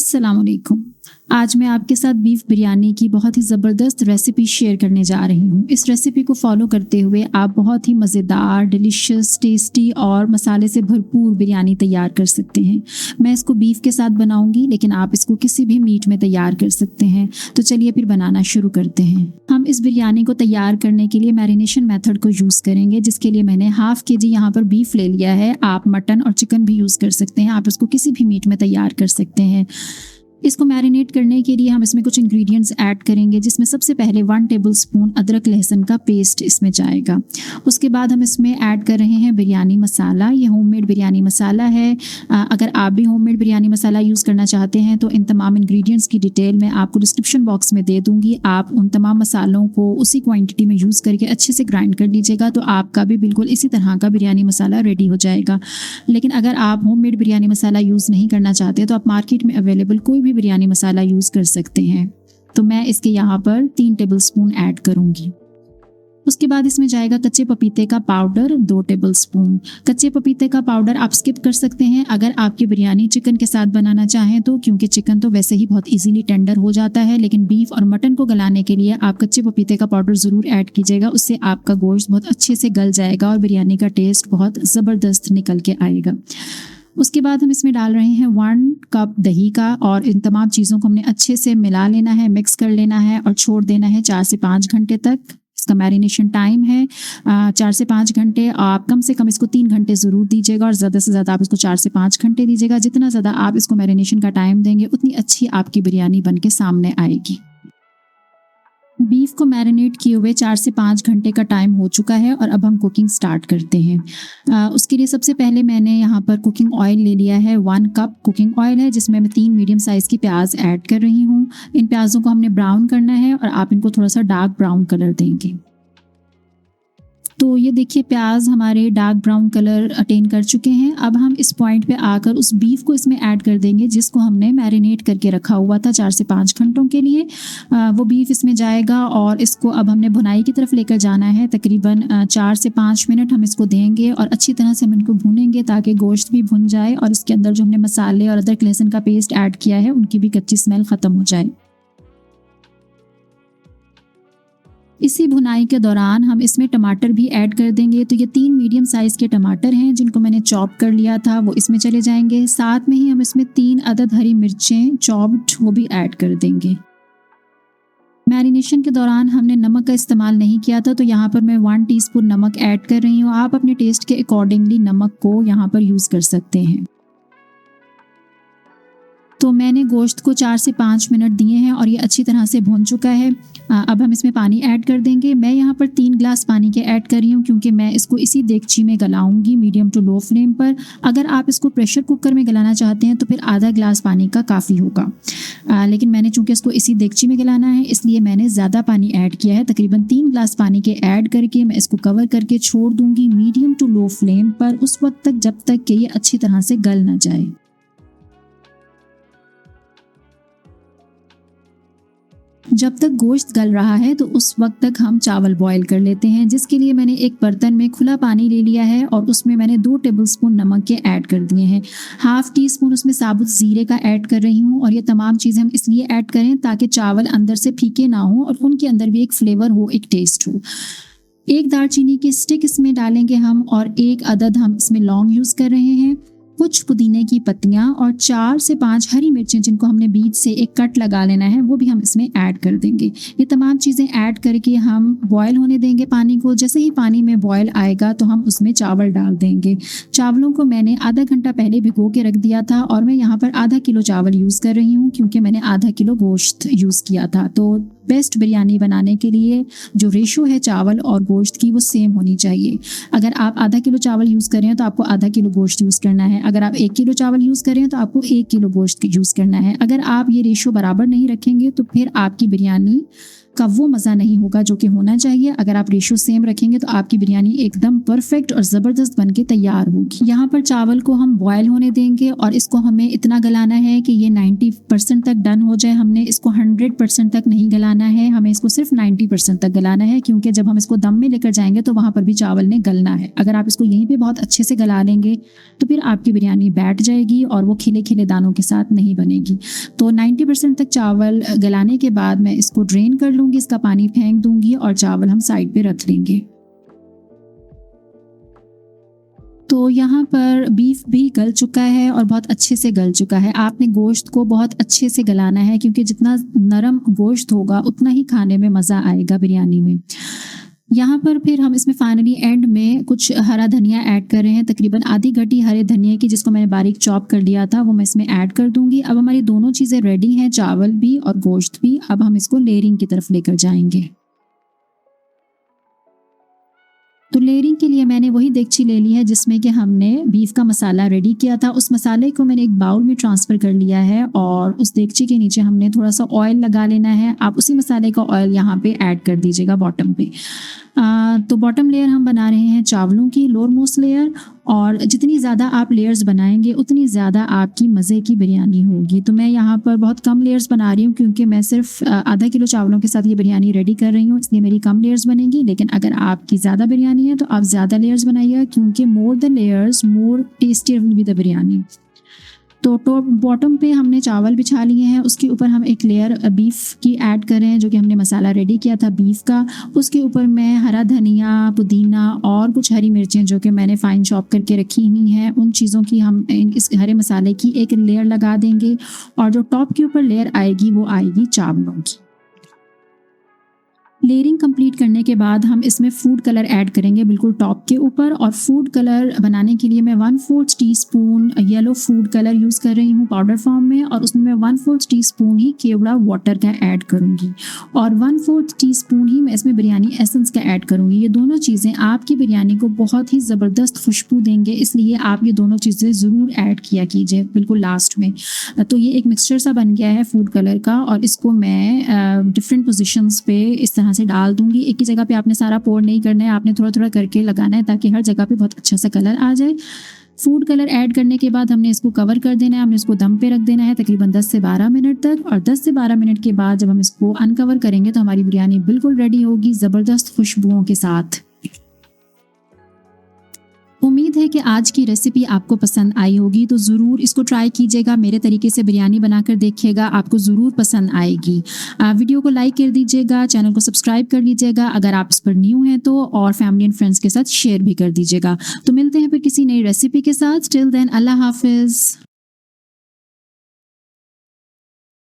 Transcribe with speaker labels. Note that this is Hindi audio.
Speaker 1: अस्सलाम वालेकुम। आज मैं आपके साथ बीफ बिरयानी की बहुत ही ज़बरदस्त रेसिपी शेयर करने जा रही हूँ। इस रेसिपी को फॉलो करते हुए आप बहुत ही मज़ेदार, डिलीशियस, टेस्टी और मसाले से भरपूर बिरयानी तैयार कर सकते हैं। मैं इसको बीफ के साथ बनाऊंगी, लेकिन आप इसको किसी भी मीट में तैयार कर सकते हैं। तो चलिए फिर बनाना शुरू करते हैं। हम इस बिरयानी को तैयार करने के लिए मैरिनेशन मेथड को यूज़ करेंगे, जिसके लिए मैंने हाफ के जी यहाँ पर बीफ ले लिया है। आप मटन और चिकन भी यूज़ कर सकते हैं। आप इसको किसी भी मीट में तैयार कर सकते हैं। इसको मैरिनेट करने के लिए हम इसमें कुछ इंग्रेडिएंट्स ऐड करेंगे, जिसमें सबसे पहले 1 टेबलस्पून अदरक लहसुन का पेस्ट इसमें जाएगा। उसके बाद हम इसमें ऐड कर रहे हैं बिरयानी मसाला। ये होममेड बिरयानी मसाला है। अगर आप भी होममेड बिरयानी मसाला यूज़ करना चाहते हैं तो इन तमाम इंग्रेडिएंट्स की डिटेल मैं आपको डिस्क्रिप्शन बॉक्स में दे दूँगी। आप उन तमाम मसालों को उसी क्वान्टिटी में यूज़ करके अच्छे से ग्राइंड कर लीजिएगा, तो आपका भी बिल्कुल इसी तरह का बिरयानी मसाला रेडी हो जाएगा। लेकिन अगर आप होममेड बिरयानी मसाला यूज़ नहीं करना चाहते तो आप मार्केट में अवेलेबल कोई भी बिरयानी मसाला यूज़ कर सकते हैं। तो मैं इसके यहाँ पर 3 टेबलस्पून ऐड करूँगी। उसके बाद इसमें जाएगा कच्चे पपीते का पाउडर 2 टेबलस्पून। कच्चे पपीते का पाउडर आप स्किप कर सकते हैं अगर आपकी बिरयानी चिकन के साथ बनाना चाहें तो, क्योंकि चिकन तो वैसे ही बहुत इजीली टेंडर हो जाता है। लेकिन बीफ और मटन को गलाने के लिए आप कच्चे पपीते का पाउडर ज़रूर ऐड कीजिएगा। उससे आपका गोश्त बहुत अच्छे से गल जाएगा और बिरयानी का टेस्ट बहुत ज़बरदस्त निकल के आएगा। उसके बाद हम इसमें डाल रहे हैं 1 कप दही का, और इन तमाम चीज़ों को हमने अच्छे से मिला लेना है, मिक्स कर लेना है और छोड़ देना है 4 से 5 घंटे तक। इसका मैरिनेशन टाइम है 4 से 5 घंटे। आप कम से कम इसको 3 घंटे ज़रूर दीजिएगा और ज़्यादा से ज़्यादा आप इसको 4 से 5 घंटे दीजिएगा। जितना ज़्यादा आप इसको मैरिनेशन का टाइम देंगे उतनी अच्छी आपकी बिरयानी बन के सामने आएगी। बीफ को मैरिनेट किए हुए 4 से 5 घंटे का टाइम हो चुका है और अब हम कुकिंग स्टार्ट करते हैं। उसके लिए सबसे पहले मैंने यहाँ पर कुकिंग ऑयल ले लिया है। 1 कप कुकिंग ऑयल है, जिसमें मैं 3 मीडियम साइज़ की प्याज ऐड कर रही हूँ। इन प्याज़ों को हमने ब्राउन करना है और आप इनको थोड़ा सा डार्क ब्राउन कलर देंगे। तो ये देखिए प्याज हमारे डार्क ब्राउन कलर अटेन कर चुके हैं। अब हम इस पॉइंट पे आकर उस बीफ को इसमें ऐड कर देंगे, जिसको हमने मैरिनेट करके रखा हुआ था 4 से 5 घंटों के लिए। वो बीफ इसमें जाएगा और इसको अब हमने भुनाई की तरफ लेकर जाना है। तकरीबन 4 से 5 मिनट हम इसको देंगे और अच्छी तरह से हम इनको भूनेंगे ताकि गोश्त भी भुन जाए और इसके अंदर जो हमने मसाले और अदरक लहसुन का पेस्ट ऐड किया है उनकी भी कच्ची स्मेल ख़त्म हो जाए। इसी भुनाई के दौरान हम इसमें टमाटर भी ऐड कर देंगे। तो ये 3 मीडियम साइज़ के टमाटर हैं जिनको मैंने चॉप कर लिया था, वो इसमें चले जाएंगे। साथ में ही हम इसमें 3 अदद हरी मिर्चें चॉप्ड वो भी ऐड कर देंगे। मैरिनेशन के दौरान हमने नमक का इस्तेमाल नहीं किया था, तो यहाँ पर मैं 1 टीस्पून नमक ऐड कर रही हूँ। आप अपने टेस्ट के अकॉर्डिंगली नमक को यहाँ पर यूज़ कर सकते हैं। तो मैंने गोश्त को 4 से 5 मिनट दिए हैं और ये अच्छी तरह से भुन चुका है। अब हम इसमें पानी ऐड कर देंगे। मैं यहाँ पर 3 ग्लास पानी के ऐड कर रही हूँ, क्योंकि मैं इसको इसी देगची में गलाऊंगी मीडियम टू लो फ्लेम पर। अगर आप इसको प्रेशर कुकर में गलाना चाहते हैं तो फिर आधा ग्लास पानी का काफ़ी होगा। लेकिन मैंने चूँकि इसको इसी देगची में गलाना है, इसलिए मैंने ज़्यादा पानी ऐड किया है। तकरीबन 3 ग्लास पानी के ऐड करके मैं इसको कवर करके छोड़ दूँगी मीडियम टू लो फ्लेम पर उस वक्त तक जब तक कि ये अच्छी तरह से गल ना जाए। जब तक गोश्त गल रहा है तो उस वक्त तक हम चावल बॉईल कर लेते हैं, जिसके लिए मैंने एक बर्तन में खुला पानी ले लिया है और उसमें मैंने 2 टेबलस्पून नमक के ऐड कर दिए हैं। हाफ टी स्पून उसमें साबुत ज़ीरे का ऐड कर रही हूँ। और ये तमाम चीज़ें हम इसलिए ऐड करें ताकि चावल अंदर से फीके ना हो और उनके अंदर भी एक फ्लेवर हो, एक टेस्ट हो। 1 दालचीनी की स्टिक इसमें डालेंगे हम, और 1 अदद हम इसमें लौंग यूज़ कर रहे हैं। कुछ पुदीने की पत्तियां और 4 से 5 हरी मिर्चें जिनको हमने बीच से एक कट लगा लेना है, वो भी हम इसमें ऐड कर देंगे। ये तमाम चीज़ें ऐड करके हम बॉयल होने देंगे पानी को। जैसे ही पानी में बॉयल आएगा तो हम उसमें चावल डाल देंगे। चावलों को मैंने आधा घंटा पहले भिगो के रख दिया था और मैं यहाँ पर आधा किलो चावल यूज़ कर रही हूँ, क्योंकि मैंने आधा किलो गोश्त यूज़ किया था। तो बेस्ट बिरयानी बनाने के लिए जो रेशो है चावल और गोश्त की वो सेम होनी चाहिए। अगर आप आधा किलो चावल यूज़ कर रहे हैं तो आपको आधा किलो गोश्त यूज़ करना है। अगर आप 1 किलो चावल यूज़ कर रहे हैं तो आपको 1 किलो गोश्त यूज़ करना है। अगर आप ये रेशो बराबर नहीं रखेंगे तो फिर आपकी बिरयानी का वो मज़ा नहीं होगा जो कि होना चाहिए। अगर आप रेशो सेम रखेंगे तो आपकी बिरयानी एकदम परफेक्ट और ज़बरदस्त बन के तैयार होगी। यहाँ पर चावल को हम बॉयल होने देंगे और इसको हमें इतना गलाना है कि ये 90% तक डन हो जाए। हमने इसको 100% तक नहीं गलाना है, हमें इसको सिर्फ 90% तक गलाना है, क्योंकि जब हम इसको दम में लेकर जाएंगे तो वहाँ पर भी चावल ने गलना है। अगर आप इसको यहीं पर बहुत अच्छे से गला लेंगे तो फिर आपकी बिरयानी बैठ जाएगी और वो खिले खिले दानों के साथ नहीं बनेगी। तो 90% तक चावल गलाने के बाद मैं इसको ड्रेन कर लूँगी, इसका पानी फेंक दूंगी और चावल हम साइड पे रख लेंगे। तो यहाँ पर बीफ भी गल चुका है और बहुत अच्छे से गल चुका है। आपने गोश्त को बहुत अच्छे से गलाना है, क्योंकि जितना नरम गोश्त होगा उतना ही खाने में मज़ा आएगा बिरयानी में। यहाँ पर फिर हम इसमें फाइनली एंड में कुछ हरा धनिया ऐड कर रहे हैं, तकरीबन आधी गड्डी हरे धनिया की, जिसको मैंने बारीक चॉप कर लिया था, वो मैं इसमें ऐड कर दूंगी। अब हमारी दोनों चीज़ें रेडी हैं, चावल भी और गोश्त भी। अब हम इसको लेयरिंग की तरफ लेकर जाएंगे। तो लेयरिंग के लिए मैंने वही देगची ले ली है जिसमें कि हमने बीफ का मसाला रेडी किया था। उस मसाले को मैंने एक बाउल में ट्रांसफ़र कर लिया है और उस देगची के नीचे हमने थोड़ा सा ऑयल लगा लेना है। आप उसी मसाले का ऑयल यहाँ पे ऐड कर दीजिएगा बॉटम पे। तो बॉटम लेयर हम बना रहे हैं चावलों की, लोअर मोस्ट लेयर, और जितनी ज़्यादा आप लेयर्स बनाएंगे उतनी ज़्यादा आपकी मज़े की बिरयानी होगी। तो मैं यहाँ पर बहुत कम लेयर्स बना रही हूँ, क्योंकि मैं सिर्फ आधा किलो चावलों के साथ ये बिरयानी रेडी कर रही हूँ, इसलिए मेरी कम लेयर्स बनेंगी। लेकिन अगर आपकी ज़्यादा बिरयानी है तो आप ज़्यादा लेयर्स बनाइए, क्योंकि more the layers more tastier will be the biryani. तो बॉटम पे हमने चावल बिछा लिए हैं, उसके ऊपर हम एक लेयर बीफ की ऐड कर रहे हैं, जो कि हमने मसाला रेडी किया था बीफ का। उसके ऊपर मैं हरा धनिया, पुदीना और कुछ हरी मिर्चें जो कि मैंने फाइन चॉप करके रखी हुई हैं, उन चीज़ों की हम इस हरे मसाले की एक लेयर लगा देंगे। और जो टॉप के ऊपर लेयर आएगी वो आएगी चावलों की। लेयरिंग कंप्लीट करने के बाद हम इसमें फूड कलर ऐड करेंगे बिल्कुल टॉप के ऊपर। और फूड कलर बनाने के लिए मैं 1/4 teaspoon yellow food colour use कर रही हूँ पाउडर फॉर्म में, और उसमें मैं 1/4 टीस्पून ही केवड़ा वाटर का ऐड करूँगी, और 1/4 टीस्पून ही मैं इसमें बिरयानी एसेंस का ऐड करूँगी। ये दोनों चीज़ें आपकी बिरयानी को बहुत ही ज़बरदस्त खुशबू देंगे, इसलिए आप ये दोनों चीज़ें ज़रूर ऐड किया कीजिए बिल्कुल लास्ट में। तो ये एक मिक्सचर सा बन गया है फूड कलर का, और इसको मैं डिफरेंट पोजीशंस पे इस तरह से डाल दूंगी। एक ही जगह पे आपने सारा पोर नहीं करना है, आपने थोड़ा थोड़ा करके लगाना है, ताकि हर जगह पे बहुत अच्छा सा कलर आ जाए। फूड कलर ऐड करने के बाद हमने इसको कवर कर देना है, हमने इसको दम पे रख देना है तकरीबन 10 से 12 मिनट तक। और 10 से 12 मिनट के बाद जब हम इसको अनकवर करेंगे तो हमारी बिरयानी बिल्कुल रेडी होगी ज़बरदस्त खुशबुओं के साथ। उम्मीद है कि आज की रेसिपी आपको पसंद आई होगी, तो ज़रूर इसको ट्राई कीजिएगा, मेरे तरीके से बिरयानी बनाकर देखिएगा, आपको ज़रूर पसंद आएगी। वीडियो को लाइक कर दीजिएगा, चैनल को सब्सक्राइब कर लीजिएगा अगर आप इस पर न्यू हैं तो, और फैमिली एंड फ्रेंड्स के साथ शेयर भी कर दीजिएगा। तो मिलते हैं फिर किसी नई रेसिपी के साथ। टिल देन अल्लाह हाफिज़।